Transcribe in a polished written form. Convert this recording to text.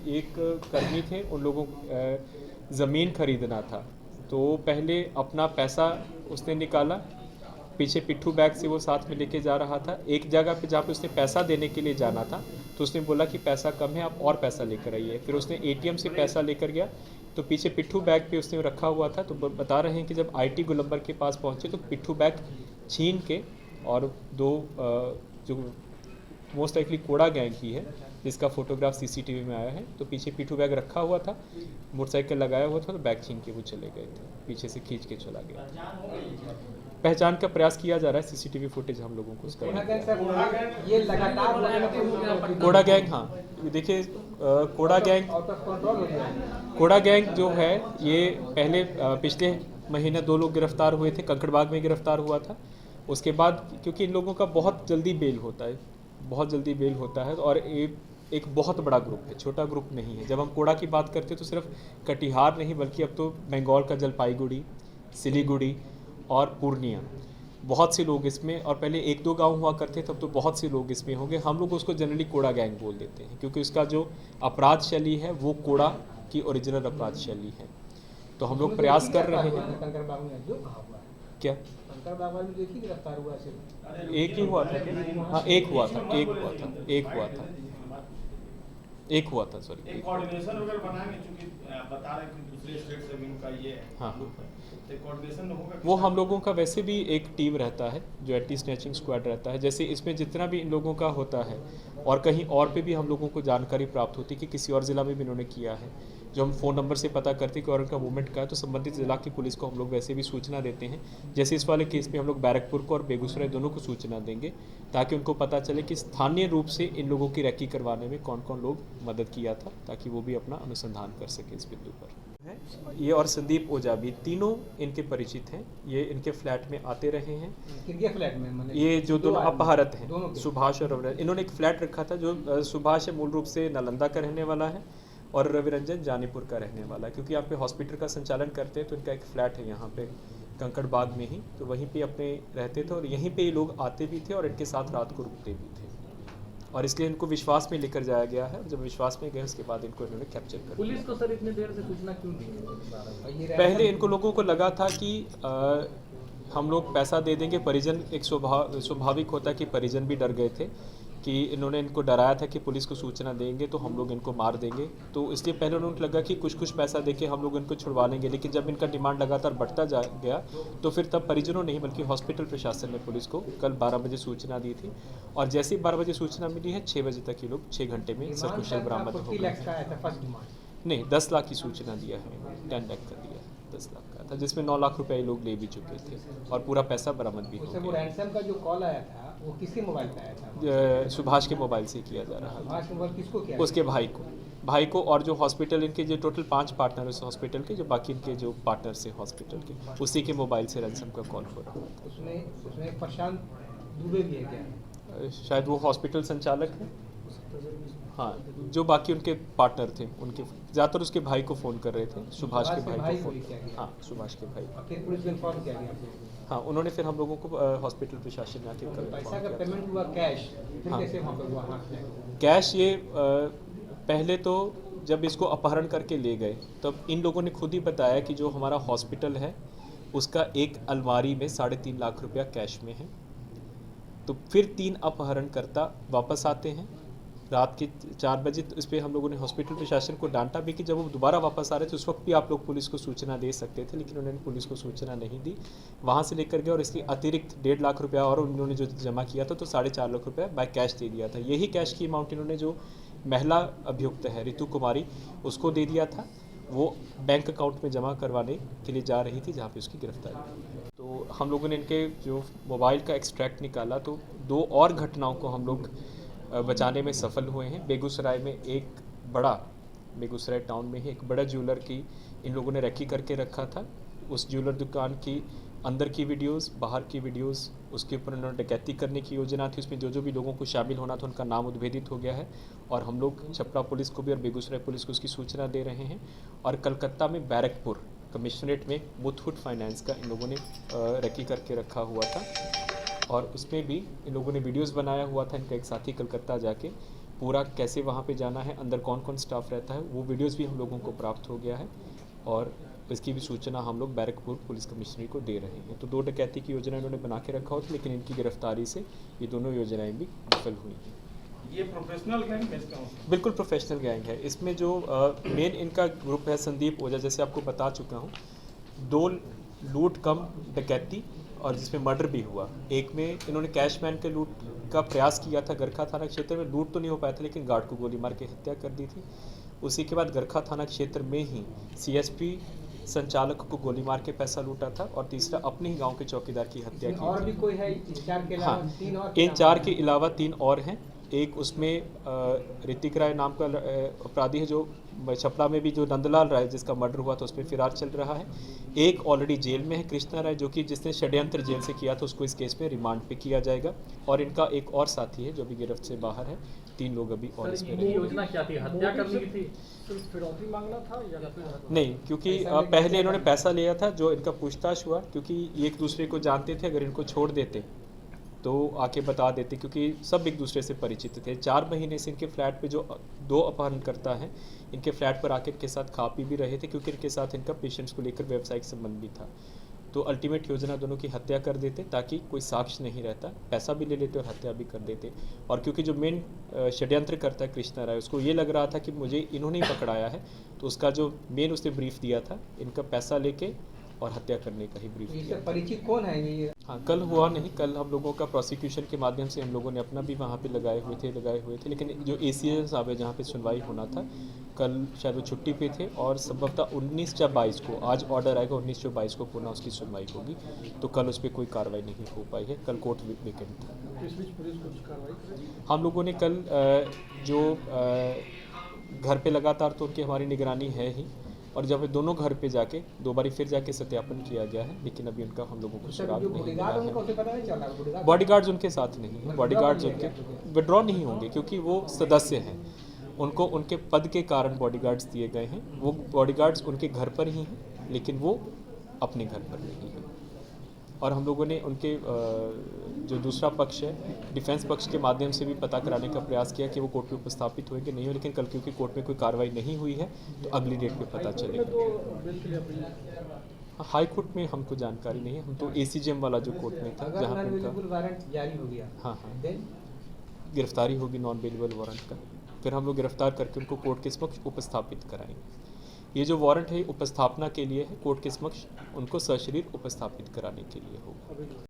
एक कर्मी थे, उन लोगों ज़मीन खरीदना था, तो पहले अपना पैसा उसने निकाला, पीछे पिट्ठू बैग से वो साथ में लेके जा रहा था। एक जगह पे जहाँ पे उसने पैसा देने के लिए जाना था, तो उसने बोला कि पैसा कम है, आप और पैसा लेकर आइए। फिर उसने एटीएम से पैसा लेकर गया, तो पीछे पिट्ठू बैग पे उसने रखा हुआ था। तो बता रहे हैं कि जब आईटी गोलंबर के पास पहुँचे तो पिट्ठू बैग छीन के, और दो जो मोस्ट लाइकली कोड़ा गैंग की है, जिसका फोटोग्राफ सीसीटीवी में आया है, तो पीछे पिट्ठू बैग रखा हुआ था, मोटरसाइकिल लगाया हुआ था, तो बैग छीन के वो चले गए थे, पीछे से खींच के चला गया। पहचान का प्रयास किया जा रहा है, सीसीटीवी फुटेज हम लोगों को उसका ये लगातार कोड़ा गैंग, हाँ देखिए, कोड़ा गैंग जो है ये पहले पिछले महीने 2 लोग गिरफ्तार हुए थे, कंकड़बाग में गिरफ्तार हुआ था। उसके बाद क्योंकि इन लोगों का बहुत जल्दी बेल होता है, और एक बहुत बड़ा ग्रुप है, छोटा ग्रुप नहीं है। जब हम कोड़ा की बात करते हैं तो सिर्फ कटिहार नहीं, बल्कि अब तो बंगाल का जलपाईगुड़ी, सिलीगुड़ी और पूर्णिया, बहुत से लोग इसमें, और पहले 1-2 गांव हुआ करते तब तो बहुत से लोग इसमें होंगे। हम लोग उसको जनरली कोड़ा गैंग बोल देते हैं, क्योंकि उसका जो अपराध शैली है वो कोड़ा की ओरिजिनल अपराध शैली है। तो हम लोग प्रयास कर रहे हैं। क्या गिरफ्तार हुआ सिर्फ एक ही हुआ था क्या? हाँ, एक हुआ था, सॉरी। एक कोऑर्डिनेशन वगैरह बनाएंगे, क्योंकि बता रहे हैं कि दूसरे स्टेट से भी उनका ये है। हाँ, तो कोऑर्डिनेशन होगा। वो हम लोगों का वैसे भी एक टीम रहता है, जो एंटी स्नैचिंग स्क्वाड रहता है। जैसे इसमें जितना भी इन लोगों का होता है, और कहीं और पे भी हम लोगों को जानकारी प्राप्त होती है कि किसी और ज़िला में भी इन्होंने किया है, जो हम फ़ोन नंबर से पता करते हैं कि और उनका मूवमेंट का है, तो संबंधित ज़िला की पुलिस को हम लोग वैसे भी सूचना देते हैं। जैसे इस वाले केस में हम लोग बैरकपुर को और बेगूसराय दोनों को सूचना देंगे, ताकि उनको पता चले कि स्थानीय रूप से इन लोगों की रैकी करवाने में कौन कौन लोग मदद किया था, ताकि वो भी अपना अनुसंधान कर सके इस बिंदु पर। ये और संदीप ओझा भी, तीनों इनके परिचित हैं। ये इनके फ्लैट में आते रहे हैं। किनके फ्लैट में? ये जो दोनों अपहरत हैं, सुभाष और रविरंजन, इन्होंने एक फ्लैट रखा था। जो सुभाष है मूल रूप से नालंदा का रहने वाला है, और रविरंजन जानीपुर का रहने वाला है। क्योंकि यहाँ पे हॉस्पिटल का संचालन करते हैं, तो इनका एक फ्लैट है यहाँ पे कंकड़बाग में ही, तो वहीं पे अपने रहते थे, और यहीं पे ये लोग आते भी थे और इनके साथ रात को रुकते भी थे। और इसलिए इनको विश्वास में लेकर जाया गया है। जब विश्वास में गए, उसके बाद इनको इन्होंने कैप्चर कर पुलिस को सर इतनी देर से सूचना क्यों दी? पहले इनको लोगों को लगा था कि हम लोग पैसा दे देंगे, परिजन, एक स्वाभाविक होता है कि परिजन भी डर गए थे कि इन्होंने इनको डराया था कि पुलिस को सूचना देंगे तो हम लोग इनको मार देंगे। तो इसलिए पहले उनको लगा कि कुछ पैसा देके हम लोग इनको छुड़वा लेंगे। लेकिन जब इनका डिमांड लगातार बढ़ता जा गया, तो फिर तब परिजनों नहीं बल्कि हॉस्पिटल प्रशासन ने पुलिस को कल 12 बजे सूचना दी थी। और जैसे ही 12 बजे सूचना मिली है, 6 बजे तक ये लोग 6 घंटे में सकुशल बरामद हो गए। नहीं, 10 लाख की सूचना दिया है, 10 लाख का दिया है, 10 लाख का था, जिसमें 9 लाख रुपए लोग ले भी चुके थे, और पूरा पैसा बरामद भी हो गया। वो रैंसम का जो कॉल आया था, वो किसके मोबाइल पे आया था? सुभाष के मोबाइल से किया जा रहा था। किसको किया? उसके भाई को, और जो हॉस्पिटल इनके जो टोटल 5 पार्टनर उस हॉस्पिटल के, जो बाकी इनके जो पार्टनर्स हैं हॉस्पिटल के, उसी के मोबाइल से रैंसम का कॉल हो रहा था। उसमें प्रशांत दुबे भी है क्या? शायद वो हॉस्पिटल संचालक है। हाँ, जो बाकी उनके पार्टनर थे, उनके ज़्यादातर उसके भाई को फ़ोन कर रहे थे, सुभाष के भाई को फ़ोन। हाँ, सुभाष के भाई। फिर पुलिस को इन्फॉर्म किया गया? हाँ, उन्होंने फिर हम लोगों को हॉस्पिटल प्रशासन में आके पैसा का पेमेंट हुआ कैश, फिर हाँ। कैसे वहाँ पे हुआ? कैश ये पहले तो जब इसको अपहरण करके ले गए, तब इन लोगों ने खुद ही बताया कि जो हमारा हॉस्पिटल है, उसका एक अलमारी में 3.5 लाख रुपया कैश में है। तो फिर 3 अपहरणकर्ता वापस आते हैं रात के 4 बजे। तो इस पर हम लोगों ने हॉस्पिटल प्रशासन को डांटा भी कि जब वो दोबारा वापस आ रहे थे, उस वक्त भी आप लोग पुलिस को सूचना दे सकते थे, लेकिन उन्होंने पुलिस को सूचना नहीं दी। वहाँ से लेकर गए, और इसकी अतिरिक्त 1.5 लाख रुपया और उन्होंने जो जमा किया था, तो 4.5 लाख रुपया बाय कैश दे दिया था। यही कैश की अमाउंट इन्होंने जो महिला अभियुक्त है ऋतु कुमारी, उसको दे दिया था। वो बैंक अकाउंट में जमा करवाने के लिए जा रही थी, जहाँ पे उसकी गिरफ्तारी हुई। तो हम लोगों ने इनके जो मोबाइल का एक्सट्रैक्ट निकाला, तो 2 और घटनाओं को हम लोग बचाने में सफल हुए हैं। बेगूसराय टाउन में ही एक बड़ा ज्वेलर की इन लोगों ने रैकी करके रखा था। उस ज्वेलर दुकान की अंदर की वीडियोस, बाहर की वीडियोस, उसके ऊपर उन्होंने डकैती करने की योजना थी। उसमें जो भी लोगों को शामिल होना था, उनका नाम उद्भेदित हो गया है, और हम लोग छपरा पुलिस को भी और बेगूसराय पुलिस को उसकी सूचना दे रहे हैं। और कलकत्ता में बैरकपुर कमिश्नरेट में मुथूट फाइनेंस का इन लोगों ने रैकी करके रखा हुआ था। और उसमें भी इन लोगों ने वीडियोस बनाया हुआ था। इनका एक साथी कलकत्ता जाके पूरा कैसे वहाँ पे जाना है, अंदर कौन कौन स्टाफ रहता है, वो वीडियोस भी हम लोगों को प्राप्त हो गया है और इसकी भी सूचना हम लोग बैरकपुर पुलिस कमिश्नरी को दे रहे हैं। तो 2 डकैती की योजना इन्होंने बना के रखा होता, लेकिन इनकी गिरफ्तारी से ये दोनों योजनाएं भी विफल हुई हैं। ये प्रोफेशनल गैंग है इसका मतलब? बिल्कुल प्रोफेशनल गैंग है। इसमें जो मेन इनका ग्रुप है संदीप ओझा, जैसे आपको बता चुका हूँ, 2 लूट कम डकैती और जिसमें मर्डर भी हुआ। एक में इन्होंने कैशमैन के लूट का प्रयास किया था गरखा थाना क्षेत्र में, लूट तो नहीं हो पाया था लेकिन गार्ड को गोली मार के हत्या कर दी थी। उसी के बाद गरखा थाना क्षेत्र में ही सीएसपी संचालक को गोली मार के पैसा लूटा था और तीसरा अपने ही गांव के चौकीदार की हत्या की और थी। भी कोई है इन 4 के अलावा? हाँ, 3 और इन 4 के अलावा 3 और हैं। एक उसमें ऋतिक राय नाम का अपराधी है जो छपरा में भी, जो नंदलाल राय जिसका मर्डर हुआ था, उसमें फिरार चल रहा है। एक ऑलरेडी जेल में है कृष्णा राय, जो कि जिसने षड्यंत्र जेल से किया था, उसको इस केस में रिमांड पे किया जाएगा। और इनका एक और साथी है जो भी गिरफ्त से बाहर है। 3 लोग अभी और इसमें रहेंगे। योजना क्या थी? हत्या करने की थी? सिर्फ फिरौती मांगना था या फिर नहीं, क्योंकि पहले इन्होंने पैसा लिया था। जो इनका पूछताछ हुआ, क्योंकि ये एक दूसरे को जानते थे, अगर इनको छोड़ देते तो आके बता देते, क्योंकि सब एक दूसरे से परिचित थे। 4 महीने से इनके फ्लैट पे जो 2 अपहरणकर्ता हैं, इनके फ्लैट पर आके इनके साथ खा पी भी रहे थे, क्योंकि इनके साथ इनका पेशेंट्स को लेकर व्यावसायिक संबंध भी था। तो अल्टीमेट योजना दोनों की हत्या कर देते ताकि कोई साक्ष्य नहीं रहता, पैसा भी ले लेते और हत्या भी कर देते। और क्योंकि जो मेन षड्यंत्र करता है कृष्णा राय, उसको ये लग रहा था कि मुझे इन्होंने ही पकड़ाया है, तो उसका जो मेन उसने ब्रीफ दिया था, इनका पैसा लेके और हत्या करने का ही ब्रीफ इससे दिया। परिचित कौन है ये? हाँ, कल हुआ नहीं। कल हम लोगों का प्रोसिक्यूशन के माध्यम से हम लोगों ने अपना भी वहाँ पे लगाए हुए थे, लेकिन जो ACS साहब है जहाँ पे सुनवाई होना था, कल शायद वो छुट्टी पे थे और संभवतः 19 या 22 को, आज ऑर्डर आएगा 19 या 22 को पुनः उसकी सुनवाई होगी। तो कल उस पर कोई कार्रवाई नहीं हो पाई है, कल कोर्ट वीकेंड था। इस बीच पुलिस कुछ कार्रवाई करेगी? हम लोगों ने कल जो घर पे लगातार तो उनकी हमारी निगरानी है ही, और जब दोनों घर पे जाके 2 बारी फिर जाके सत्यापन किया गया है, लेकिन अभी उनका हम लोगों को सुराग जो नहीं मिला बॉडीगार्ड है। उनको उसे पता नहीं चल रहा? बॉडीगार्ड्स उनके साथ नहीं है, बॉडीगार्ड्स उनके विड्रॉ नहीं होंगे क्योंकि वो सदस्य हैं। उनको उनके पद के कारण बॉडीगार्ड्स दिए गए हैं। वो बॉडीगार्ड्स उनके घर पर ही हैं, लेकिन वो अपने घर पर नहीं हैं। और हम लोगों ने उनके जो दूसरा पक्ष है, डिफेंस पक्ष के माध्यम से भी पता कराने का प्रयास किया कि वो कोर्ट में उपस्थापित होंगे नहीं हो, लेकिन कल क्योंकि कोर्ट में कोई कार्रवाई नहीं हुई है, तो अगली डेट पे पता चलेगा। हाई कोर्ट में हमको जानकारी नहीं है, हम तो ACGM वाला जो कोर्ट में था, जहाँ पे उनका वारंट जारी हो गया, हाँ देन गिरफ्तारी होगी नॉन बेलेबल वारंट का, फिर हम लोग गिरफ्तार करके उनको कोर्ट के समक्ष उपस्थापित कराएंगे। ये जो वारंट है उपस्थापना के लिए है, कोर्ट के समक्ष उनको सशरीर उपस्थापित कराने के लिए होगा।